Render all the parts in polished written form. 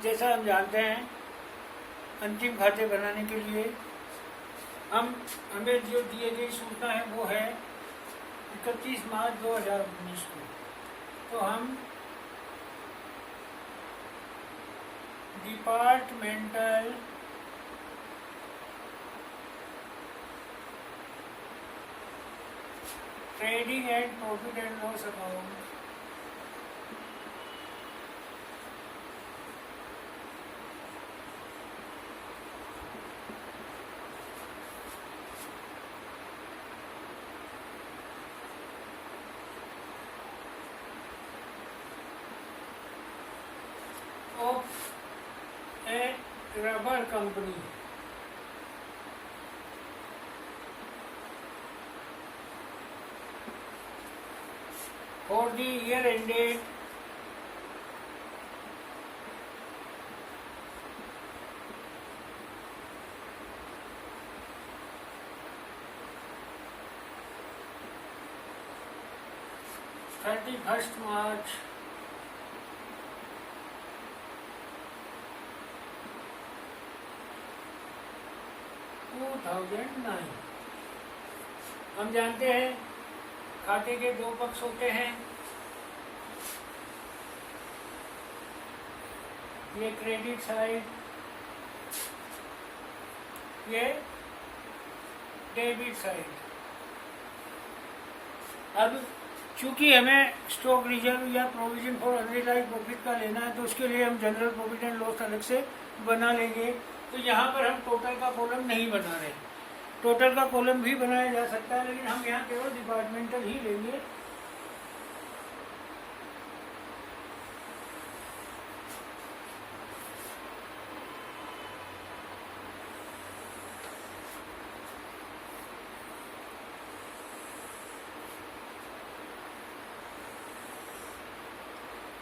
जैसा हम जानते हैं, अंतिम खाते बनाने के लिए हमें जो दिए गई सूचना है वो है 31 मार्च 2019 को। तो हम departmental trading and profit and loss account of A rubber company for the year ended March 2009। हम जानते हैं खाते के दो पक्ष होते हैं, ये क्रेडिट साइड, ये डेबिट साइड। अब चूंकि हमें स्टॉक रिजर्व या प्रोविजन फॉर अनरियलाइज्ड प्रॉफिट का लेना है, तो उसके लिए हम जनरल प्रॉफिट एंड लॉस अलग से बना लेंगे। तो यहाँ पर हम टोटल का कॉलम नहीं बना रहे। टोटल का कॉलम भी बनाया जा सकता है, लेकिन हम यहाँ केवल डिपार्टमेंटल ही लेंगे।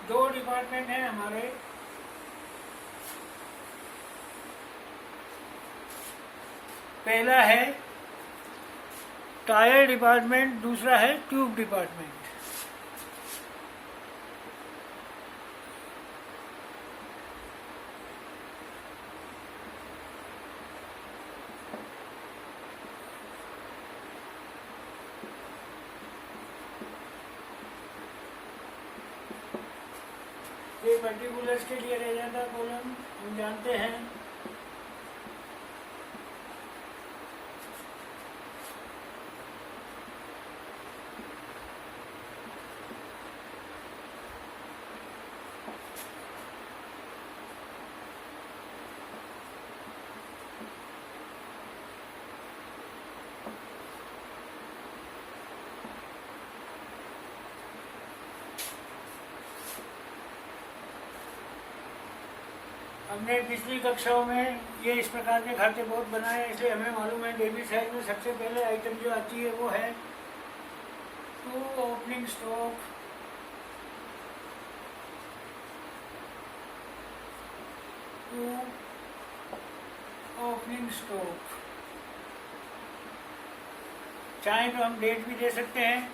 दो डिपार्टमेंट हैं हमारे, पहला है टायर डिपार्टमेंट, दूसरा है ट्यूब डिपार्टमेंट। ये पर्टिकुलर्स के लिए रह जाता कॉलम, हम जानते हैं। हमने पिछली कक्षाओं में ये इस प्रकार के खाते बहुत बनाए, इसलिए हमें मालूम है डेबिट साइड में सबसे पहले आइटम जो आती है वो है to opening stock, to opening stock. चाहे तो हम डेट भी दे सकते हैं,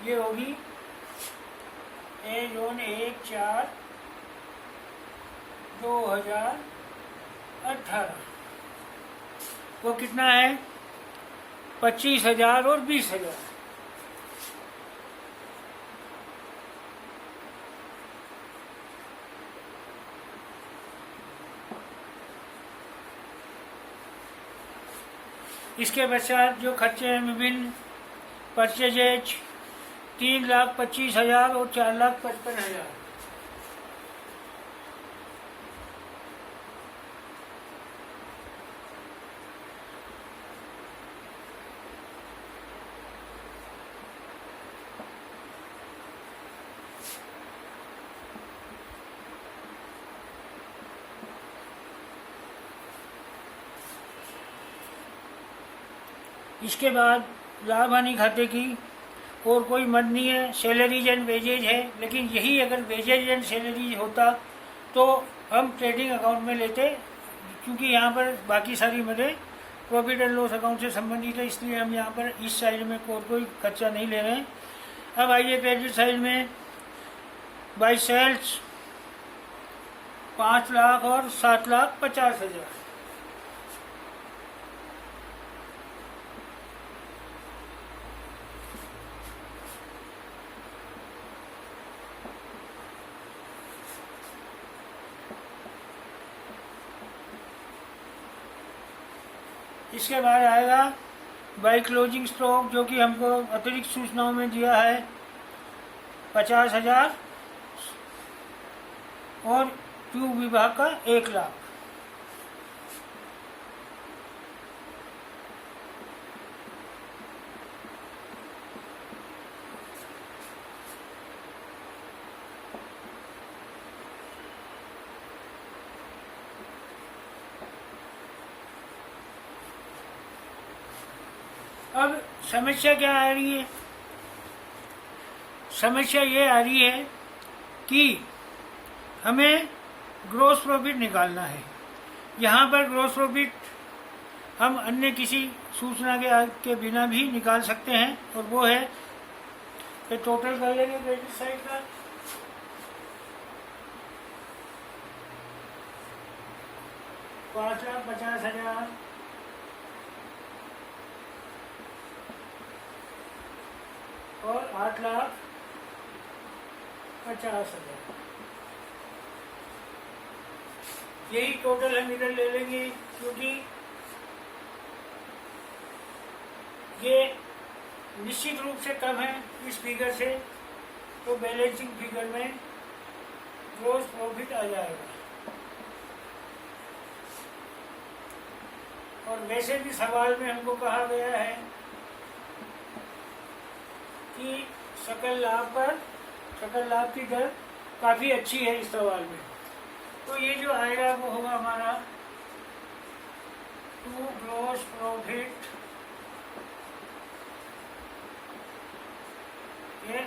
ये होगी 1/1/2018। वो कितना है? 25,000 और 20,000। इसके पश्चात जो खर्चे हैं विभिन्न परचेजेज 3,25,000 और 4,55,000। इसके बाद लाभ हानि खाते की और कोई मद नहीं है, सैलरीज एंड वेजेज है। लेकिन यही अगर वेजेज एंड सैलरीज होता तो हम ट्रेडिंग अकाउंट में लेते, क्योंकि यहाँ पर बाकी सारी मदें प्रॉफिट एंड लॉस अकाउंट से संबंधित है, इसलिए हम यहाँ पर इस साइड में कोई खर्चा नहीं ले रहे हैं। अब आइए क्रेडिट साइड में, बाय सेल्स 5,00,000 और 7,50,000। इसके बाद आएगा बाई क्लोजिंग स्टॉक, जो कि हमको अतिरिक्त सूचनाओं में दिया है 50,000 और ट्यूब विभाग का 1,00,000। अब समस्या क्या आ रही है? समस्या ये आ रही है कि हमें ग्रॉस प्रॉफिट निकालना है। यहाँ पर ग्रॉस प्रॉफिट हम अन्य किसी सूचना के बिना भी निकाल सकते हैं, और वो है कि टोटल कर लेंगे क्रेडिट साइड का, $5,50,000 और 8,50,000। यही टोटल हम इधर ले लेंगे, क्योंकि ये निश्चित रूप से कम है इस फिगर से, तो बैलेंसिंग फिगर में ग्रॉस प्रॉफिट आ जाएगा। और वैसे भी सवाल में हमको कहा गया है कि सकल लाभ की दर काफ़ी अच्छी है इस सवाल में। तो ये जो आएगा वो होगा हमारा टू ग्रॉस प्रॉफिट, ये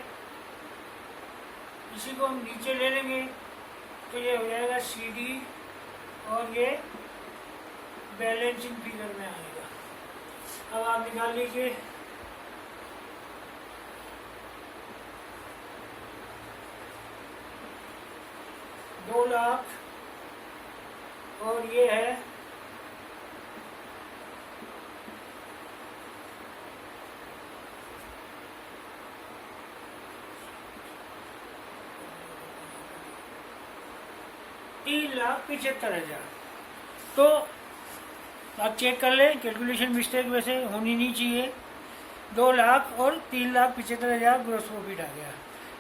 इसी को हम नीचे ले लेंगे तो ये हो जाएगा CD, और ये बैलेंसिंग फिगर में आएगा। अब आप निकाल लीजिए। $2,00,000 और ये है $3,75,000। तो आप चेक कर लें, कैलकुलेशन मिस्टेक वैसे होनी नहीं चाहिए। 2,00,000 और 3,75,000 ग्रॉस प्रॉफिट आ गया।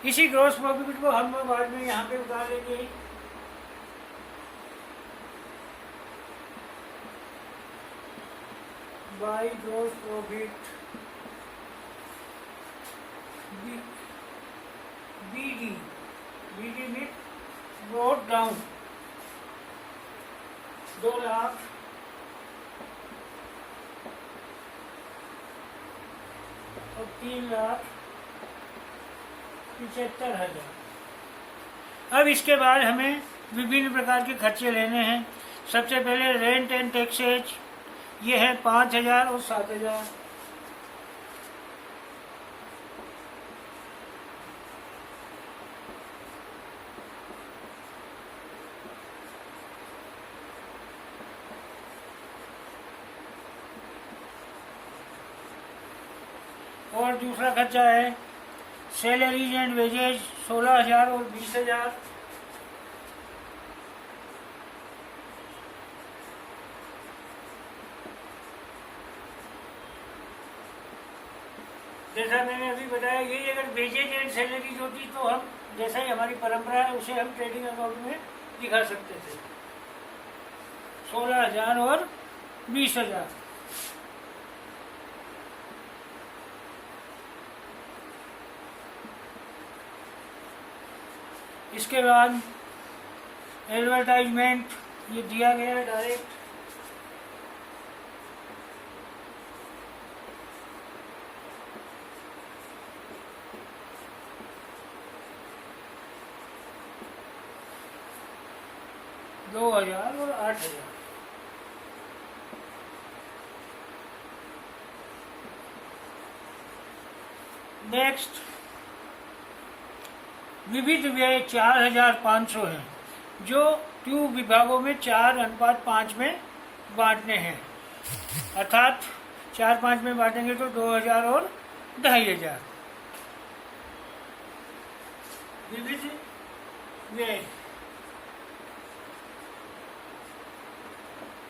इसी ग्रॉस प्रॉफिट को हम बाद में यहाँ पे उतार लेंगे। बाई ग्रॉस प्रॉफिट BD में ब्रॉट डाउन 2,00,000 और 3,75,000। अब इसके बाद हमें विभिन्न प्रकार के खर्चे लेने हैं। सबसे पहले रेंट एंड टैक्सेज, ये है 5,000 और 7,000। और दूसरा खर्चा है सैलरीज एंड वेजेज 16,000 और 20,000। जैसा मैंने अभी बताया, यही अगर वेजेज एंड सैलरीज होती तो हम, जैसा ही हमारी परंपरा है, उसे हम ट्रेडिंग अकाउंट में दिखा सकते थे। 16,000 और 20,000। इसके बाद एडवर्टाइजमेंट, ये दिया गया है डायरेक्ट। $2,000 और 8,000। नेक्स्ट विविध व्यय 4,500 है। जो ट्यूब विभागों में 4:5 में बांटने हैं, अर्थात 4-5 में बांटेंगे तो 2000 और 2500 विविध व्यय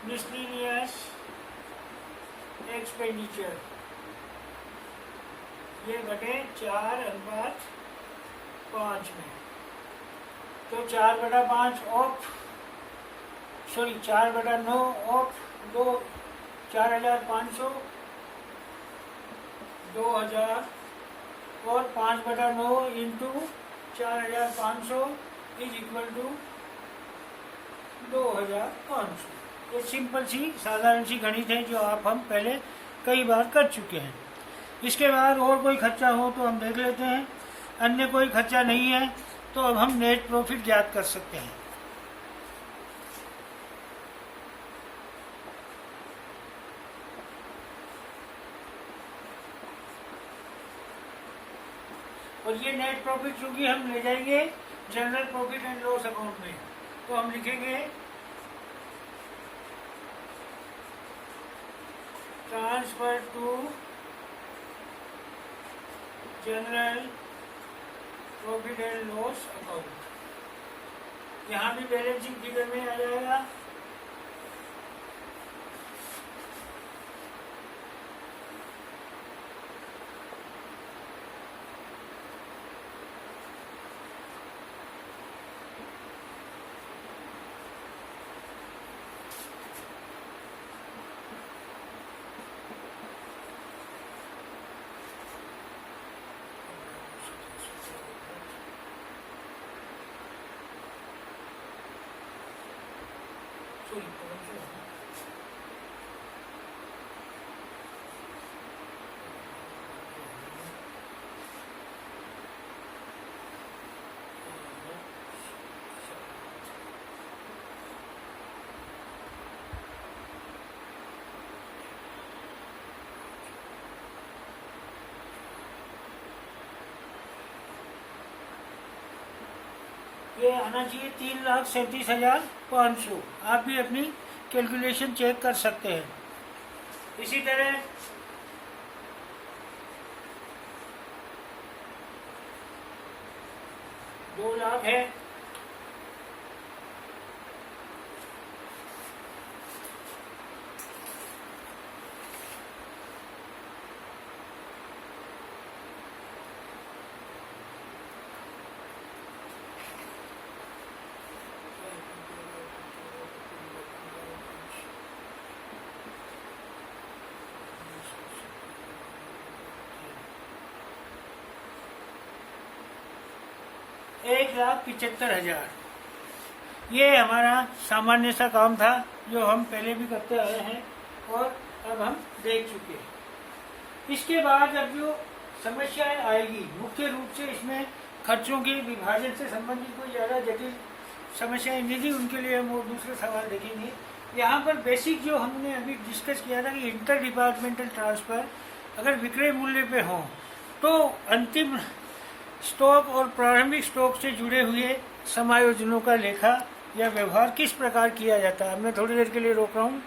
मिसलेनियस एक्सपेंडिचर ये बटे 4:5 में, तो 4/5 ऑफ 4/9 ऑफ 4500 2000 और 5/9 इंटू 4500 इज इक्वल टू 2500। ये सिंपल सी साधारण सी गणित है जो हम पहले कई बार कर चुके हैं। इसके बाद और कोई खर्चा हो तो हम देख लेते हैं, अन्य कोई खर्चा नहीं है तो अब हम नेट प्रॉफिट ज्ञात कर सकते हैं। और ये नेट प्रॉफिट चूंकि हम ले जाएंगे general profit and loss account में, तो हम लिखेंगे transfer to general profit and loss account. यहाँ भी बैलेंसिंग फिगर में आ जाएगा। ये आना चाहिए 3,37,500। आप भी अपनी कैलकुलेशन चेक कर सकते हैं। इसी तरह 2 लाख है, एक 1,75,000। ये हमारा सामान्य सा काम था जो हम पहले भी करते आए हैं और अब हम देख चुके हैं। इसके बाद अब जो समस्याएं आएगी, मुख्य रूप से इसमें खर्चों के विभाजन से संबंधित कोई ज़्यादा जटिल समस्याएं नहीं थी, उनके लिए हम दूसरे सवाल देखेंगे। यहाँ पर बेसिक जो हमने अभी डिस्कस किया था कि इंटर डिपार्टमेंटल ट्रांसफर अगर विक्रय मूल्य पे हो तो अंतिम स्टॉक और प्रारंभिक स्टॉक से जुड़े हुए समायोजनों का लेखा या व्यवहार किस प्रकार किया जाता है। मैं थोड़ी देर के लिए रोक रहा हूँ।